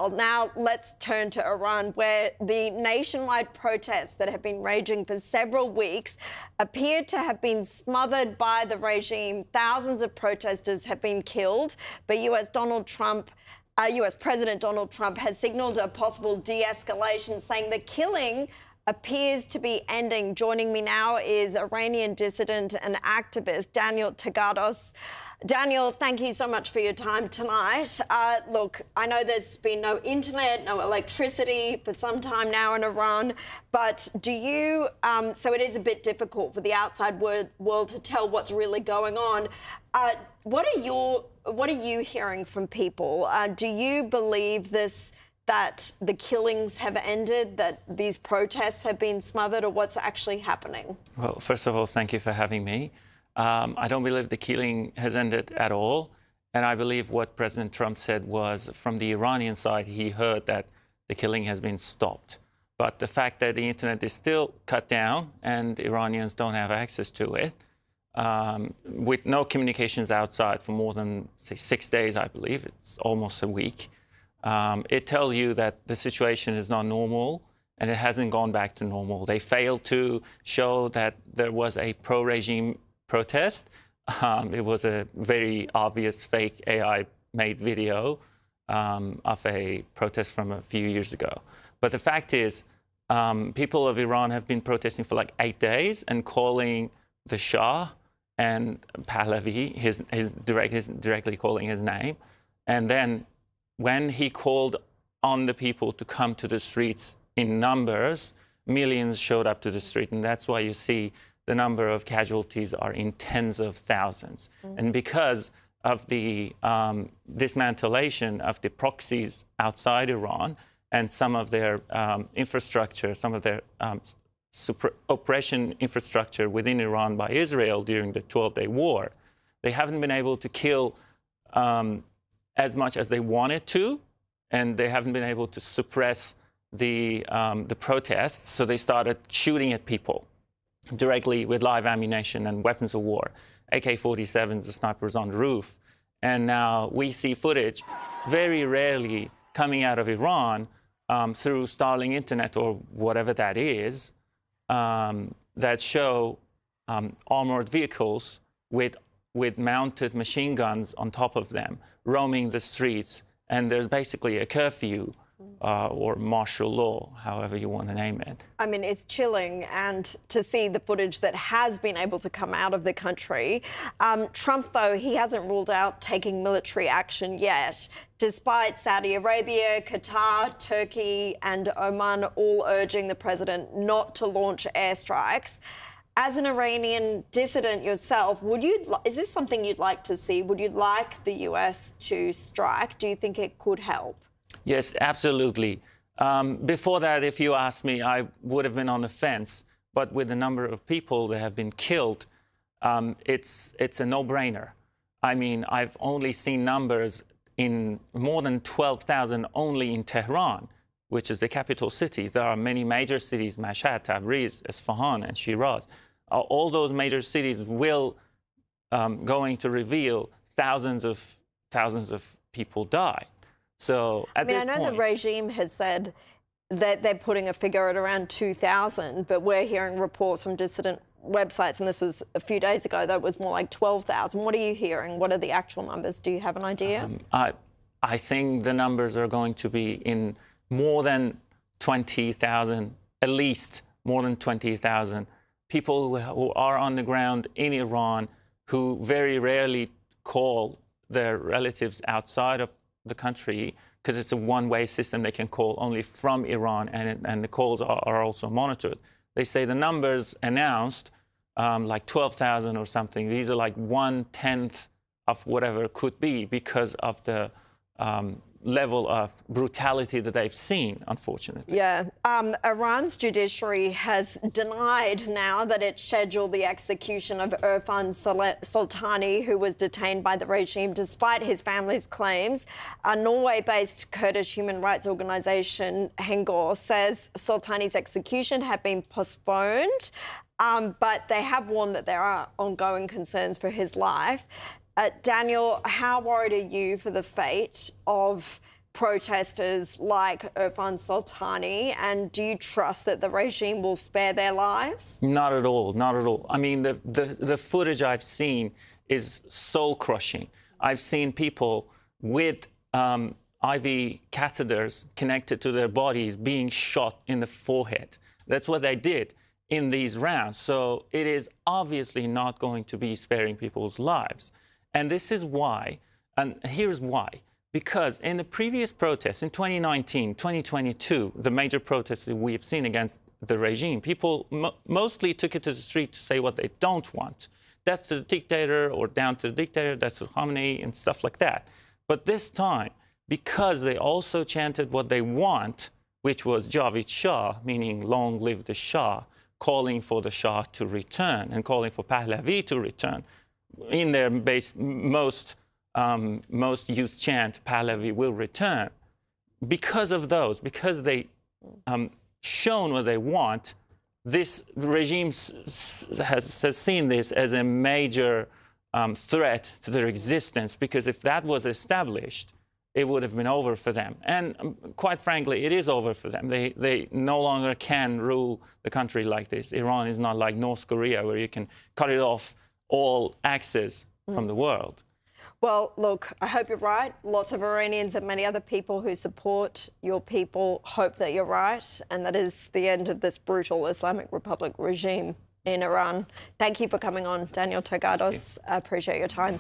Well, now let's turn to Iran, where the nationwide protests that have been raging for several weeks appear to have been smothered by the regime. Thousands of protesters have been killed, but US President Donald Trump has signalled a possible de-escalation, saying the killing appears to be ending. Joining me now is Iranian dissident and activist Danial Taghaddos. Daniel, thank you so much for your time tonight. Look, I know there's been no internet, no electricity for some time now in Iran, but do you, so it is a bit difficult for the outside world to tell what's really going on. What are you hearing from people? Do you believe that the killings have ended, that these protests have been smothered, or what's actually happening? Well, first of all, thank you for having me. I don't believe the killing has ended at all. And I believe what President Trump said was, from the Iranian side, he heard that the killing has been stopped. But the fact that the internet is still cut down and Iranians don't have access to it, with no communications outside for more than, say, 6 days, I believe, it's almost a week, it tells you that the situation is not normal and it hasn't gone back to normal. They failed to show that there was a pro-regime protest. It was a very obvious fake AI-made video of a protest from a few years ago. But the fact is, people of Iran have been protesting for like 8 days and calling the Shah and Pahlavi, directly calling his name. And then when he called on the people to come to the streets in numbers, millions showed up to the street. And that's why you see the number of casualties are in tens of thousands. And because of the dismantlation of the proxies outside Iran and some of their infrastructure, some of their oppression infrastructure within Iran by Israel during the 12-day war, they haven't been able to kill as much as they wanted to, and they haven't been able to suppress the protests, so they started shooting at people directly with live ammunition and weapons of war, AK-47s, the snipers on the roof. And now we see footage, very rarely coming out of Iran through Starlink internet or whatever that is, that show armored vehicles with mounted machine guns on top of them, roaming the streets. And there's basically a curfew or martial law, however you want to name it. I mean, it's chilling, and to see the footage that has been able to come out of the country. Trump, though, he hasn't ruled out taking military action yet, despite Saudi Arabia, Qatar, Turkey and Oman all urging the president not to launch airstrikes. As an Iranian dissident yourself, is this something you'd like to see? Would you like the US to strike? Do you think it could help? Yes, absolutely. Before that, if you asked me, I would have been on the fence. But with the number of people that have been killed, it's a no-brainer. I mean, I've only seen numbers in more than 12,000 only in Tehran, which is the capital city. There are many major cities, Mashhad, Tabriz, Isfahan, and Shiraz. All those major cities will going to reveal thousands of people die. So at this point, I know the regime has said that they're putting a figure at around 2,000, but we're hearing reports from dissident websites, and this was a few days ago, that it was more like 12,000. What are you hearing? What are the actual numbers? Do you have an idea? I think the numbers are going to be in more than 20,000, at least more than 20,000 people who are on the ground in Iran, who very rarely call their relatives outside of the country, because it's a one-way system. They can call only from Iran, and the calls are also monitored. They say the numbers announced, like 12,000 or something, these are like 1/10 of whatever it could be, because of the level of brutality that they've seen, unfortunately. Yeah. Iran's judiciary has denied now that it scheduled the execution of Irfan Soltani, who was detained by the regime despite his family's claims. A Norway-based Kurdish human rights organisation, Hengor, says Soltani's execution had been postponed, but they have warned that there are ongoing concerns for his life. Daniel, how worried are you for the fate of protesters like Irfan Soltani? And do you trust that the regime will spare their lives? Not at all, not at all. I mean, the footage I've seen is soul crushing. I've seen people with IV catheters connected to their bodies being shot in the forehead. That's what they did in these rounds. So it is obviously not going to be sparing people's lives. And this is why, and here's why. Because in the previous protests, in 2019, 2022, the major protests that we have seen against the regime, people mostly took it to the street to say what they don't want. Death to the dictator, or down to the dictator, death to Khamenei, and stuff like that. But this time, because they also chanted what they want, which was Javid Shah, meaning long live the Shah, calling for the Shah to return and calling for Pahlavi to return. In their most used chant, Pahlavi will return. Because of those, because they shown what they want, this regime has seen this as a major threat to their existence, because if that was established, it would have been over for them. And quite frankly, it is over for them. They no longer can rule the country like this. Iran is not like North Korea, where you can cut it off all access from the world. Well, look, I hope you're right. Lots of Iranians and many other people who support your people hope that you're right, and that is the end of this brutal Islamic Republic regime in Iran. Thank you for coming on, Danial Taghaddos. I appreciate your time.